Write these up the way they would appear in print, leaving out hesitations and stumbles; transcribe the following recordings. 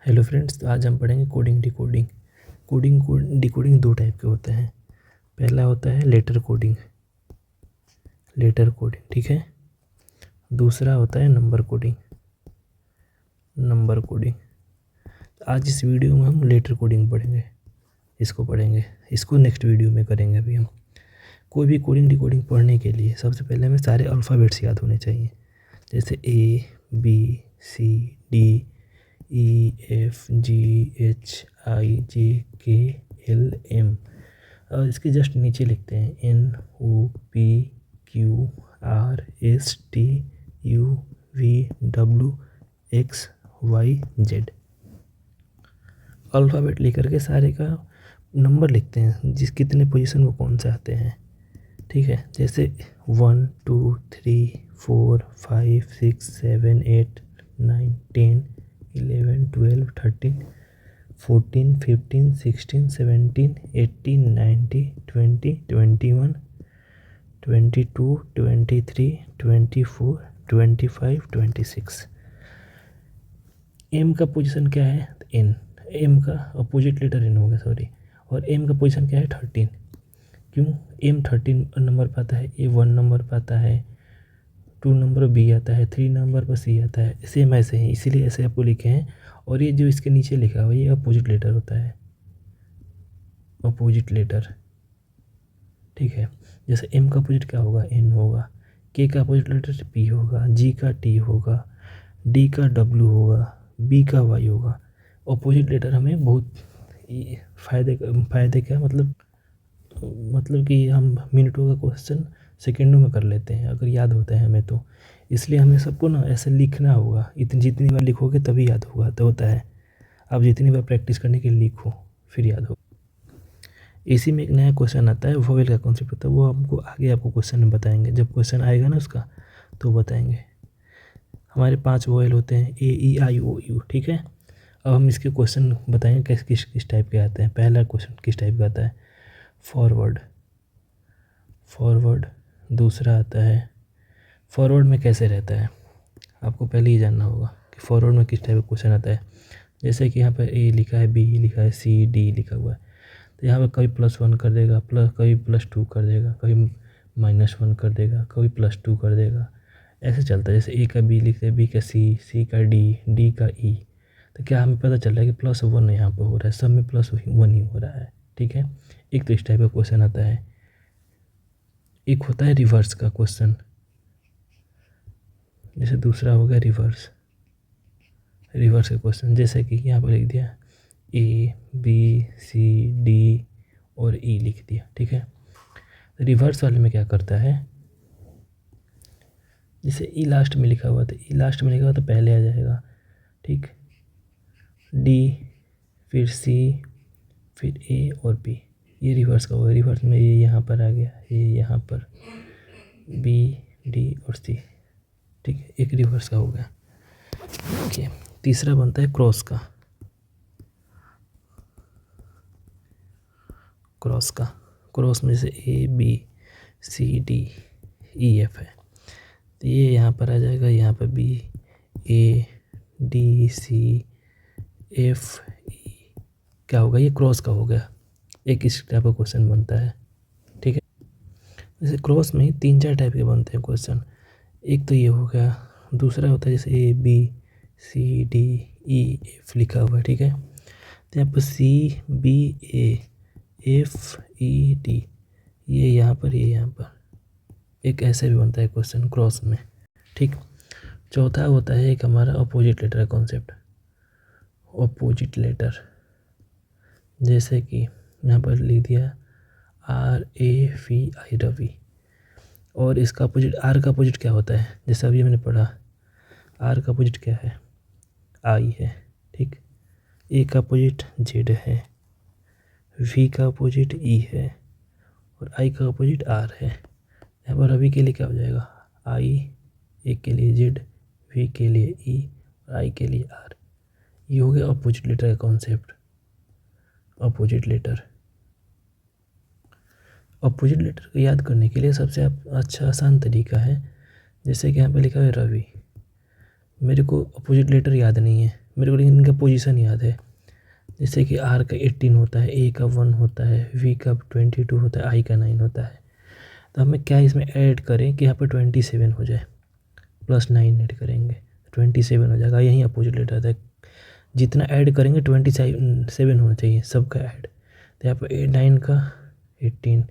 Hello friends, तो आज हम पढ़ेंगे कोडिंग डिकोडिंग। डिकोडिंग दो टाइप के होते हैं। पहला होता है लेटर कोडिंग, ठीक है। दूसरा होता है नंबर कोडिंग। आज इस वीडियो में हम लेटर कोडिंग पढ़ेंगे। इसको नेक्स्ट वीडियो में करेंगे। अभी हम कोई भी कोडिंग डिकोडिंग पढ़ने के लिए सबसे पहले हमें सारे अल्फ़ाबेट्स याद होने चाहिए, जैसे ABCDEFGHIJKLM। और इसके जस्ट नीचे लिखते हैं NOPQRSTUVWXYZ। अल्फ़ाबेट लेकर के सारे का नंबर लिखते हैं, जिस कितने पोजीशन वो कौन से आते हैं, ठीक है। जैसे 1 2 3 4 5 6 7 8 9 10 11 12 13 14 15 16 17 18 19 20 21 22 23 24 25 26। एम का पोजीशन क्या है? एन। एम का अपोजिट लेटर एन हो गया, सॉरी। और एम का पोजीशन क्या है? 13। क्यों? एम 13 नंबर पर आता है, ए 1 नंबर पर आता है, 2 नंबर बी आता है, 3 नंबर पर सी आता है। सेम ऐसे ही, इसीलिए ऐसे आपको लिखे हैं। और ये जो इसके नीचे लिखा हुआ ये अपोजिट लेटर होता है, अपोजिट लेटर, ठीक है। जैसे एम का अपोजिट क्या होगा? एन होगा। के का अपोजिट लेटर पी होगा, जी का टी होगा, डी का डब्ल्यू होगा, बी का वाई होगा। अपोजिट लेटर हमें बहुत फ़ायदे क्या मतलब कि हम मिनटों का क्वेश्चन सेकंडों में कर लेते हैं अगर याद होता है हमें तो। इसलिए हमें सबको ना ऐसे लिखना होगा। जितनी बार लिखोगे तभी याद होगा, तो होता है। आप जितनी बार प्रैक्टिस करने के लिए लिखो फिर याद हो। इसी में एक नया क्वेश्चन आता है, वोवेल का कॉन्सेप्ट होता है। वो हमको आगे आपको क्वेश्चन में बताएंगे, जब क्वेश्चन आएगा ना उसका तो बताएंगे। हमारे 5 वोवेल होते हैं, AEIOU, ठीक है। अब हम इसके क्वेश्चन बताएंगे किस टाइप के आते हैं। पहला क्वेश्चन किस टाइप का आता है? फॉरवर्ड। दूसरा आता है, फॉरवर्ड में कैसे रहता है आपको पहले ही जानना होगा कि फॉरवर्ड में किस टाइप का क्वेश्चन आता है। जैसे कि यहाँ पर ए लिखा है, बी लिखा है, सी डी लिखा हुआ है, तो यहाँ पर कभी +1 कर देगा, कभी +2 कर देगा, कभी -1 कर देगा, कभी +2 कर देगा। ऐसे चलता है। जैसे ए का बी लिखते हैं, बी का सी, सी का डी, डी का ई। तो क्या हमें पता चल रहा है कि +1 यहाँ पर हो रहा है, सब में +1 ही हो रहा है, ठीक है। एक तो इस टाइप का क्वेश्चन आता है। एक होता है रिवर्स का क्वेश्चन, जैसे दूसरा हो गया रिवर्स का क्वेश्चन। जैसे कि यहाँ पर लिख दिया ABCD और ई लिख दिया, ठीक है। रिवर्स वाले में क्या करता है? जैसे ई लास्ट में लिखा हुआ, तो ई लास्ट में लिखा हुआ तो पहले आ जाएगा, ठीक। डी, फिर सी, फिर ए और बी। ये रिवर्स का होगा। रिवर्स में ये यहाँ पर आ गया, ये यहाँ पर, बी, डी और सी, ठीक है। एक रिवर्स का हो गया, ठीक है। तीसरा बनता है क्रॉस का। क्रॉस में से ABCDEF है, तो ये यहाँ पर आ जाएगा, यहाँ पर BADCFE। क्या होगा? ये क्रॉस का हो गया। एक इस टाइप का क्वेश्चन बनता है, ठीक है। जैसे क्रॉस में ही 3-4 टाइप के बनते हैं क्वेश्चन। एक तो ये हो गया। दूसरा होता है जैसे ABCDEF लिखा हुआ है, ठीक है। तो यहाँ पर CBAFED, ये यहाँ पर, ये यहाँ पर। एक ऐसे भी बनता है क्वेश्चन क्रॉस में, ठीक। चौथा होता है एक हमारा अपोजिट लेटर का कॉन्सेप्ट। अपोजिट लेटर, जैसे कि यहाँ पर लिख दिया RAVI रवि, और इसका अपोजिट, आर का अपोजिट क्या होता है? जैसे अभी मैंने पढ़ा, आर का अपोजिट क्या है? आई है, ठीक। ए का अपोजिट जेड है, वी का अपोजिट ई है, और आई का अपोजिट आर है। यहाँ पर रवि के लिए क्या हो जाएगा? आई, ए के लिए जेड, वी के लिए ई और आई के लिए आर। ये हो गया अपोजिट लेटर का कॉन्सेप्ट। अपोजिट लेटर को याद करने के लिए सबसे अच्छा आसान तरीका है, जैसे कि यहाँ पे लिखा है रवि। मेरे को अपोजिट लेटर याद नहीं है, मेरे को लेकिन इनका पोजीशन याद है। जैसे कि आर का 18 होता है, ए का 1 होता है, वी का 22 होता है, आई का 9 होता है। तो हमें क्या इसमें ऐड करें कि यहाँ पर 27 हो जाए, प्लस 9 ऐड करेंगे 27 हो जाएगा। यहीं अपोजिट लेटर आता है, जितना ऐड करेंगे 27 होना चाहिए सबका ऐड। तो यहाँ पर 9 का 18,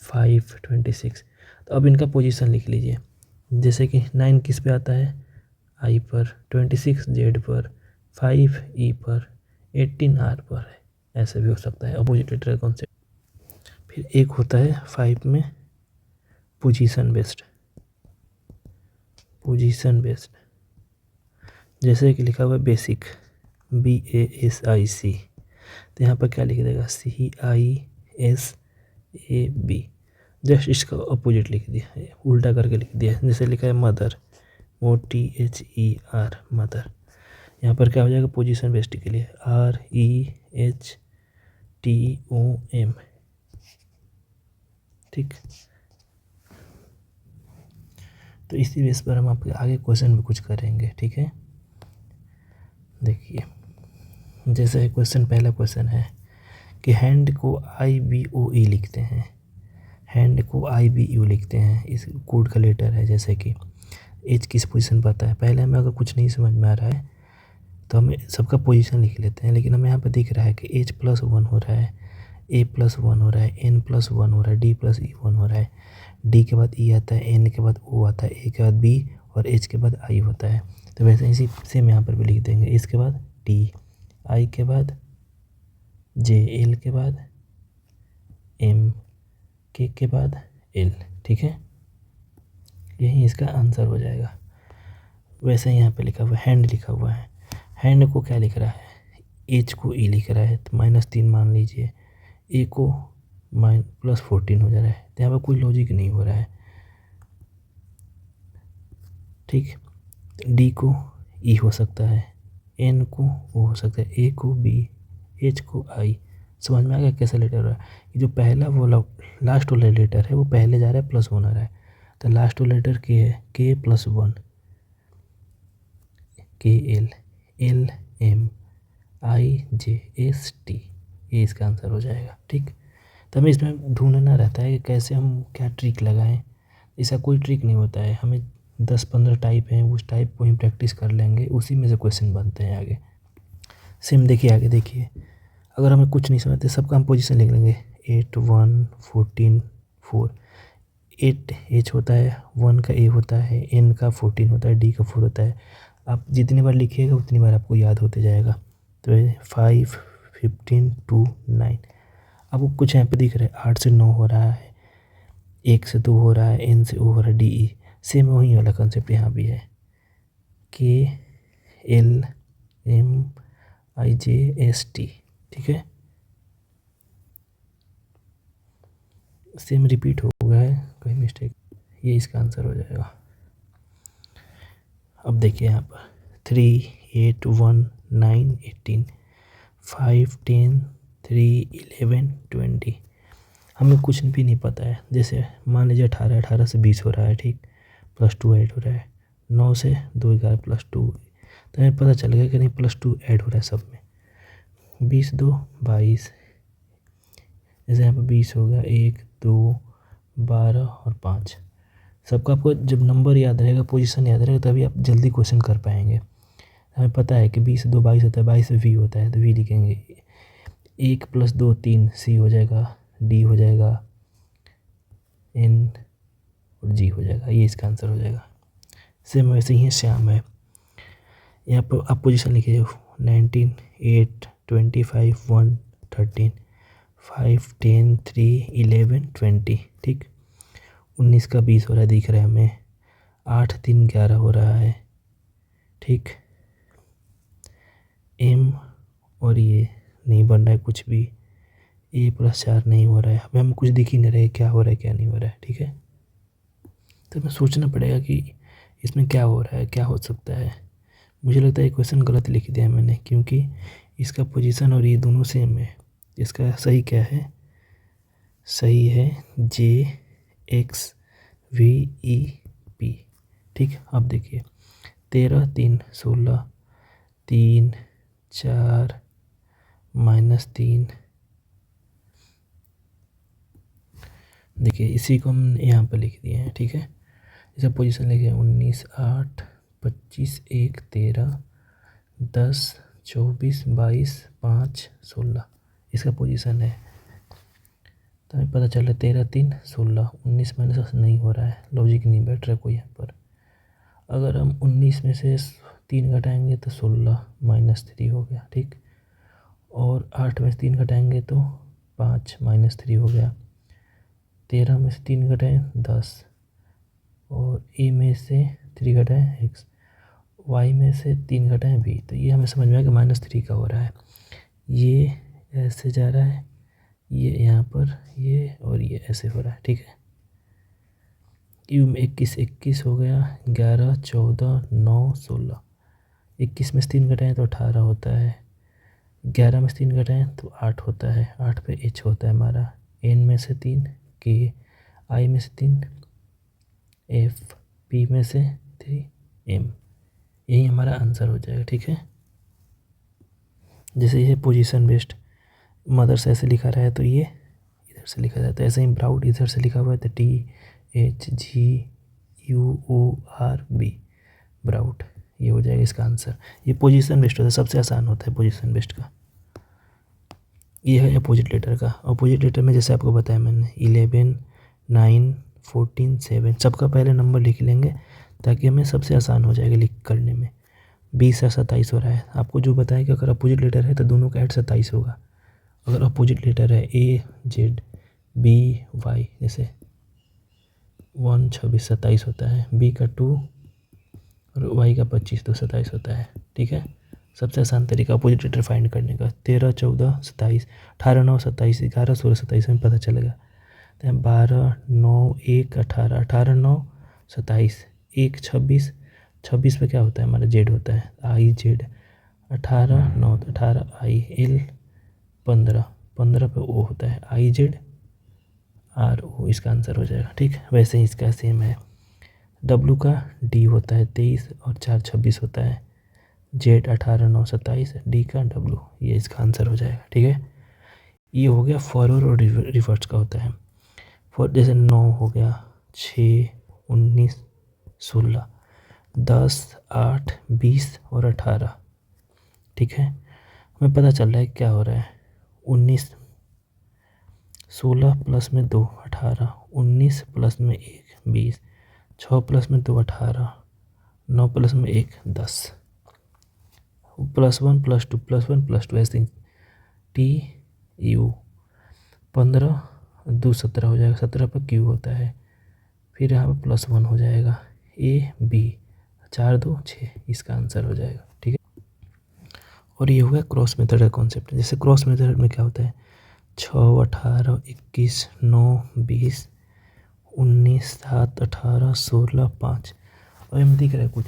5, 26। तो अब इनका पोजीशन लिख लीजिए। जैसे कि 9 किस पे आता है, आई पर, 26 जेड पर, 5 ई पर, 18 आर पर है। ऐसा भी हो सकता है अपोजिट लेटर का कॉन्सेप्ट। फिर एक होता है 5 में पोजीशन बेस्ड, जैसे कि लिखा हुआ है बेसिक, BASIC। तो यहाँ पर क्या लिख देगा, CISAB। जस्ट इसका अपोजिट लिख दिया, उल्टा करके लिख दिया। जैसे लिखा है मदर, OTHER, मदर। यहाँ पर क्या हो जाएगा पोजीशन बेस्ड के लिए, REHTOM। ठीक, तो इसी बेस पर हम आपके आगे क्वेश्चन भी कुछ करेंगे। ठीक है, देखिए जैसे क्वेश्चन, पहला क्वेश्चन है कि हैंड को IBOE लिखते हैं, हैंड को IBU लिखते हैं। इस कोड का लेटर है। जैसे कि एच किस पोजीशन पर आता है। पहले हमें अगर कुछ नहीं समझ में आ रहा है तो हमें सबका पोजीशन लिख लेते हैं, लेकिन हमें यहाँ पर दिख रहा है कि H+1 हो रहा है, A+1 हो रहा है, N+1 हो रहा है, D+E1 हो रहा है। D के बाद E आता है, N के बाद O आता है, A के बाद B और H के बाद I होता है। तो वैसे इसी सेम यहाँ पर भी लिख देंगे। इसके बाद T, I के बाद J, L के बाद M, K के बाद L। ठीक है, यही इसका आंसर हो जाएगा। वैसे यहाँ पे लिखा हुआ है, हैंड लिखा हुआ है। हैंड को क्या लिख रहा है, H को E लिख रहा है, तो -3 मान लीजिए। A को +14 हो जा रहा है। तो यहाँ पर कोई लॉजिक नहीं हो रहा है। ठीक, D को E हो सकता है, N को O हो सकता है, A को B, H को I। समझ में आ गया कैसा लेटर हो रहा है। ये जो पहला वो लास्ट वाला लेटर है वो पहले जा रहा है, प्लस होना रहा है। तो लास्ट वाला लेटर K है, K+1, KL, LMIJST। ये इसका आंसर हो जाएगा। ठीक, तो हमें इसमें ढूंढना रहता है कि कैसे हम क्या ट्रिक लगाएं। ऐसा कोई ट्रिक नहीं होता है, हमें 10-15 टाइप हैं, उस टाइप को ही प्रैक्टिस कर लेंगे, उसी में से क्वेश्चन बनते हैं आगे। सेम देखिए, आगे देखिए, अगर हमें कुछ नहीं समझते सबका हम पोजीशन लिख लेंगे। 8, 1, 14, 4। 8 H होता है, 1 का A होता है, N का 14 होता है, D का 4 होता है। आप जितनी बार लिखिएगा उतनी बार आपको याद होते जाएगा। तो 5, 15, 2, 9। आपको कुछ यहाँ पे दिख रहा है, 8 से 9 हो रहा है, 1 से 2 हो रहा है, N से O हो रहा है, DE। सेम वही वाला कंसेप्ट यहाँ भी है, KLMIJST। ठीक है, सेम रिपीट हो गया है, कोई मिस्टेक, ये इसका आंसर हो जाएगा। अब देखिए यहाँ पर 3, 8, 1, 9, 18, 5, 10, 3, 11, 20। हमें कुछ भी नहीं पता है। जैसे मान लीजिए 18 से 20 हो रहा है, ठीक, +2 ऐड हो रहा है। 9 से 2, 11 +2, तो हमें पता चल गया कि नहीं +2 ऐड हो रहा है सब में। 20, 2, 22। जैसे यहाँ पर 20 हो गया, 1, 2, 12 और 5। सबका आपको जब नंबर याद रहेगा, पोजीशन याद रहेगा, तभी आप जल्दी क्वेश्चन कर पाएंगे। हमें पता है कि 20 से 2 22 होता है, 22 से V होता है, तो V लिखेंगे। 1 + 2 3, C हो जाएगा, D हो जाएगा, N और G हो जाएगा। ये इसका आंसर हो जाएगा। सेम वैसे ही श्याम है। यहाँ पर आप पोजीशन लिखिए 19, 8, 25, 1, 13, 5, 10, 3, 11, 20। ठीक, 19 का 20 हो रहा है, दिख रहा है हमें। 8, 3, 11 हो रहा है। ठीक, M और ये नहीं बन रहा है कुछ भी। A+4 नहीं हो रहा है। हमें कुछ दिख ही नहीं रहा है क्या हो रहा है क्या नहीं हो रहा है। ठीक है, तो हमें सोचना पड़ेगा कि इसमें क्या हो रहा है, क्या हो सकता है। मुझे लगता है क्वेश्चन गलत लिख दिया मैंने, क्योंकि इसका पोजीशन और ये दोनों सेम है। इसका सही क्या है, सही है JXVEP। ठीक, अब देखिए 13, 3, 16, 3, 4 -3। देखिए इसी को हम यहाँ पर लिख दिए हैं, ठीक है। इसका पोजीशन लिखे 19 8 25 1 13 10 24 22 5 16 इसका पोजीशन है। तो हमें पता चल रहा है 13 3 16 19 माइनस नहीं हो रहा है, लॉजिक नहीं बैठ रहा कोई यहाँ पर। अगर हम 19 में से 3 घटाएंगे तो 16 -3 हो गया, ठीक। और 8 में से 3 घटाएंगे तो 5 -3 हो गया। 13 में से 3 घटाएं 10 और ए में से 3 घटाएं x, वाई में से 3 घटाएं b। तो ये हमें समझ में आया कि -3 का हो रहा है। ये ऐसे जा रहा है, ये यहाँ पर ये और ये ऐसे हो रहा है, ठीक है। क्यू में 21 हो गया, 11 14 9 16। 21 में से 3 घटाएं तो 18 होता है। 11 में से 3 घटाएं तो 8 होता है। 8 पे h होता है हमारा। n में से 3 k, i में से 3 f, p में से 3 m। यही हमारा आंसर हो जाएगा, ठीक है। जैसे ये पोजीशन बेस्ड मदर से ऐसे लिखा रहा है तो ये इधर से लिखा जाता है। ऐसे ही ब्राउड इधर से लिखा हुआ है तो THGUORB ब्राउड, ये हो जाएगा इसका आंसर। ये पोजीशन बेस्ड होता है, सबसे आसान होता है पोजीशन बेस्ड का। ये है अपोजिट लेटर का। अपोजिट लेटर में जैसे आपको बताया मैंने 11 9 14 7 सबका पहले नंबर लिख लेंगे ताकि हमें सबसे आसान हो जाएगा लिख करने में। 20 और 27 हो रहा है। आपको जो बताया कि अगर अपोजिट लेटर है तो दोनों का ऐड 27 होगा। अगर अपोजिट लेटर है AZ BY, जैसे 1 26 27 होता है, B का 2 और Y का 25 तो 27 होता है, ठीक है। सबसे आसान तरीका अपोजिट लेटर फाइंड करने का। 13 14 27, 18 9 27, 11 16 27 में पता चलेगा। तो 12 9 1 18, 18 9 27, 1 26, 26 पे क्या होता है हमारा जेड होता है, IZ। 18 9 18 IL। 15 15 पे O होता है, IZRO इसका आंसर हो जाएगा, ठीक। वैसे ही इसका सेम है। W का D होता है 23 और 4 26 होता है। Z 18 9 27, D का W, ये इसका आंसर हो जाएगा, ठीक है। ये हो गया फॉरवर्ड और रिवर्स का होता है। फॉर जैसे 9 हो गया, 6 19 16 10 8 20 और 18, ठीक है। हमें पता चल रहा है क्या हो रहा है। 19 16 प्लस में 2 18, 19 प्लस में 1 20, 6 प्लस में 2 18, 9 प्लस में 1 10, +1 +2 +1 +2 ऐसे TU। 15 2 17 हो जाएगा, 17 पर Q होता है। फिर यहाँ पर +1 हो जाएगा AB, 4 2 6 इसका आंसर हो जाएगा, ठीक है। और ये हो गया क्रॉस मेथड का कॉन्सेप्ट। जैसे क्रॉस मेथड में क्या होता है, 6 18 21 9 20 19 7 18 16 5। और हमें दिख रहा है कुछ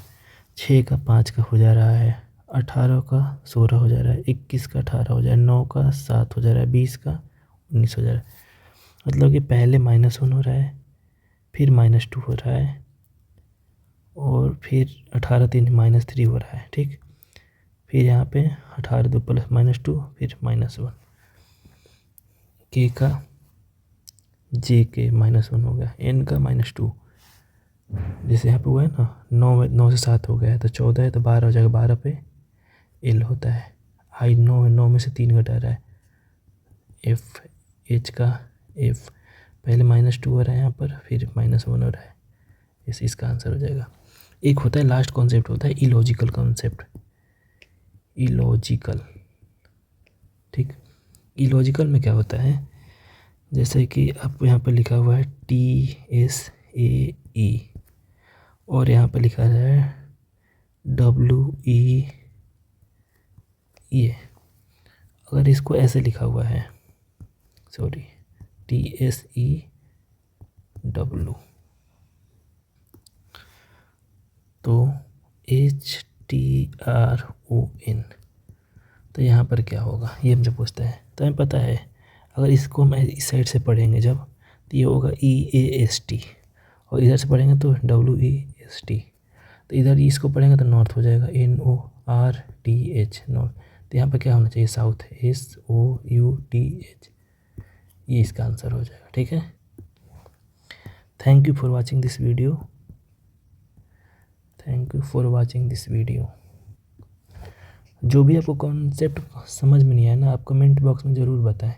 6 का 5 का हो जा रहा है, 18 का 16 हो जा रहा है, 21 का 18 हो जा रहा है, 9 का 7 हो जा रहा है, 20 का 19 हो जा रहा है। मतलब कि पहले -1 हो रहा है, फिर -2 हो रहा है और फिर 18 3 -3 हो रहा है, ठीक। फिर यहाँ पे 18 2 प्लस -2 फिर -1। K का JK -1 हो गया, N का -2। जैसे यहाँ पे हुआ है ना, 9 से 7 हो गया है तो 14 है तो 12 हो जाएगा, 12 पे L होता है। I 9 है, 9 में से 3 घटा रहा है, F H का F पहले -2 हो रहा है यहाँ पर, फिर -1 हो रहा है, इसका आंसर हो जाएगा। एक होता है लास्ट कॉन्सेप्ट होता है इलॉजिकल कॉन्सेप्ट, इलॉजिकल, ठीक। इलॉजिकल में क्या होता है, जैसे कि आपको यहाँ पर लिखा हुआ है TSAE और यहाँ पर लिखा है WE। ये अगर इसको ऐसे लिखा हुआ है, सॉरी TSEW तो HTRON, तो यहाँ पर क्या होगा ये हमसे पूछता है। तो हमें पता है अगर इसको हम इस साइड से पढ़ेंगे जब तो ये होगा EAST और इधर से पढ़ेंगे तो WEST। तो इधर इसको पढ़ेंगे तो नॉर्थ हो जाएगा NORTH, नॉर्थ। तो यहाँ पर क्या होना चाहिए, साउथ, SOUTH, ये इसका आंसर हो जाएगा। ठीक है, thank you for watching this video, thank you for watching this video. जो भी आपको कॉन्सेप्ट समझ में नहीं आया ना, आप कमेंट बॉक्स में ज़रूर बताएं।